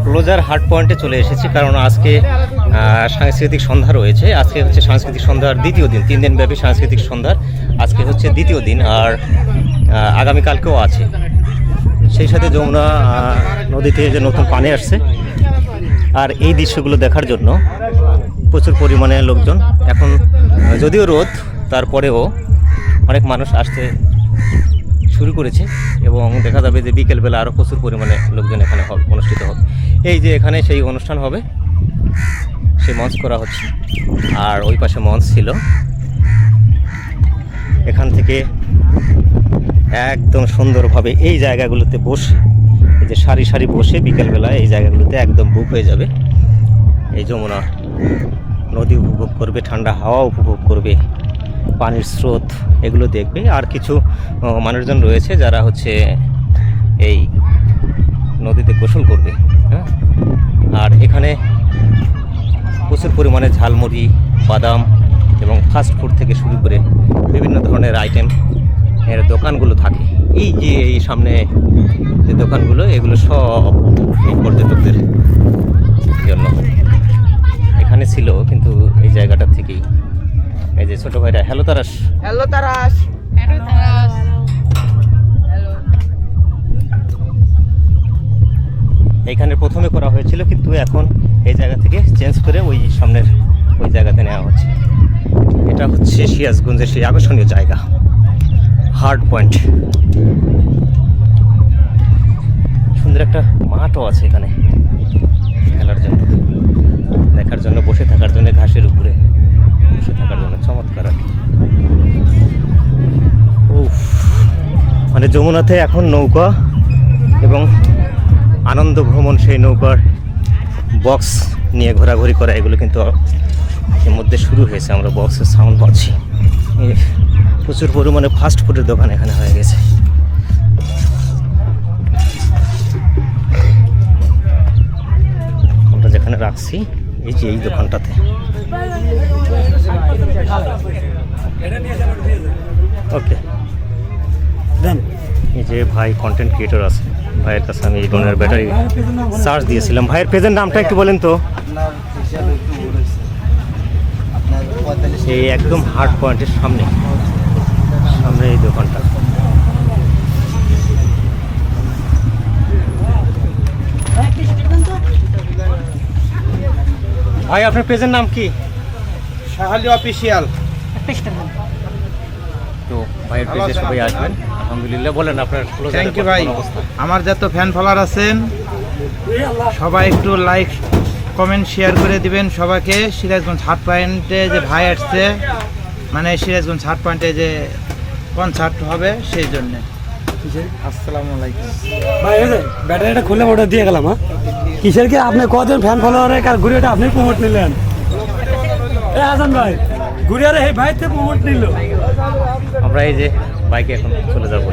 Closure হাট পয়েন্টে চলে এসেছি, কারণ আজকে সাংস্কৃতিক সন্ধ্যা রয়েছে। আজকে হচ্ছে সাংস্কৃতিক সন্ধ্যার দ্বিতীয় দিন, 3 দিন ব্যাপী সাংস্কৃতিক সন্ধ্যার আজকে হচ্ছে দ্বিতীয় দিন, আর আগামীকালকেও আছে। সেই সাথে যমুনা নদীতে যে নতুন পানি আসছে, আর এই দৃশ্যগুলো দেখার জন্য প্রচুর পরিমাণে লোকজন। এখন যদিও রোদ, তারপরেও অনেক মানুষ আসতে শুরু করেছে এবং দেখা যাবে যে বিকেলবেলা আরও প্রচুর পরিমাণে লোকজন এখানে অনুষ্ঠিত হবে। এই যে এখানে সেই অনুষ্ঠান হবে, সেই মঞ্চ করা হচ্ছে, আর ওই পাশে মঞ্চ ছিল। এখান থেকে একদম সুন্দরভাবে এই জায়গাগুলোতে বসে, এই যে সারি সারি বসে বিকেলবেলা এই জায়গাগুলোতে একদম বুক হয়ে যাবে। এই যমুনা নদী উপভোগ করবে, ঠান্ডা হাওয়া উপভোগ করবে, পানির স্রোত এগুলো দেখবে। আর কিছু মানুষজন রয়েছে যারা হচ্ছে এই নদীতে গোসল করবে। হ্যাঁ, আর এখানে প্রচুর পরিমাণে ঝালমুড়ি, বাদাম এবং ফাস্ট ফুড থেকে শুরু করে বিভিন্ন ধরনের আইটেম এর দোকানগুলো থাকে। এই যে এই সামনে যে দোকানগুলো, এগুলো সব এই পর্যটকদের জন্য এখানে ছিল, কিন্তু এই জায়গাটা থেকেই এই যে ছোট ভাইরা। হ্যালো তারাস। হ্যালো তারাস। এইখানে প্রথমে করা হয়েছিল, কিন্তু এখন এই জায়গা থেকে চেঞ্জ করে ওই সামনের ওই জায়গাতে নেওয়া হচ্ছে। এটা হচ্ছে সিরাজগঞ্জের সেই আকর্ষণীয় জায়গা, হার্ড পয়েন্ট। সুন্দর একটা মাঠও আছে এখানে খেলার জন্য, দেখার জন্য, বসে থাকার জন্য, ঘাসের উপরে বসে থাকার জন্য চমৎকার। মানে যমুনাতে এখন নৌকা এবং আনন্দ ভ্রমণ, সেই নৌকার বক্স নিয়ে ঘোরাঘুরি করা, এগুলো কিন্তু এর মধ্যে শুরু হয়েছে। আমরা বক্সের সাউন্ড পাচ্ছি। প্রচুর পরিমাণে ফাস্ট ফুডের দোকান এখানে হয়ে গেছে। আমরা যেখানে রাখছি এই যে এই দোকানটাতে, ওকে দেন। এই যে ভাই কন্টেন্ট ক্রিয়েটর আছে, ভাইয়ের কাছে আমি এই ড্রোনের ব্যাটারি চার্জ দিয়েছিলাম। ভাইয়ের পেজের নামটা একটু বলেন তো। এই একদম হার্ড পয়েন্টের সামনে সামনে এই দোকানটা। ভাই আপনার পেজের নাম কি? শাহালি অফিসিয়াল। তো ভাইয়ের পেজে সবাই আসবেন। আলহামদুলিল্লাহ। বলেন আপনার। থ্যাংক ইউ ভাই। আমার যত ফ্যান ফলোয়ার আছেন সবাই একটু লাইক, কমেন্ট, শেয়ার করে দিবেন সবাইকে। সিরাজগঞ্জ হাট পয়েন্টে যে ভাই আসছে, মানে সিরাজগঞ্জ হাট পয়েন্টে যে কনসার্ট হবে সেই জন্য। আসসালামু আলাইকুম ভাই। ব্যাটারিটা খুলে ওটা দিয়ে গেলাম। হ্যাঁ, কিসের কি আপনি কদিন ফ্যান ফলোয়ারের কার ঘুরিয়েটা আপনি প্রমোট নিলেন? এ হাসান ভাই ঘুরিয়ে এই ভাই থেকে প্রমোট নিল। আমরা এই যে বাইকে এখন চলে যাবো।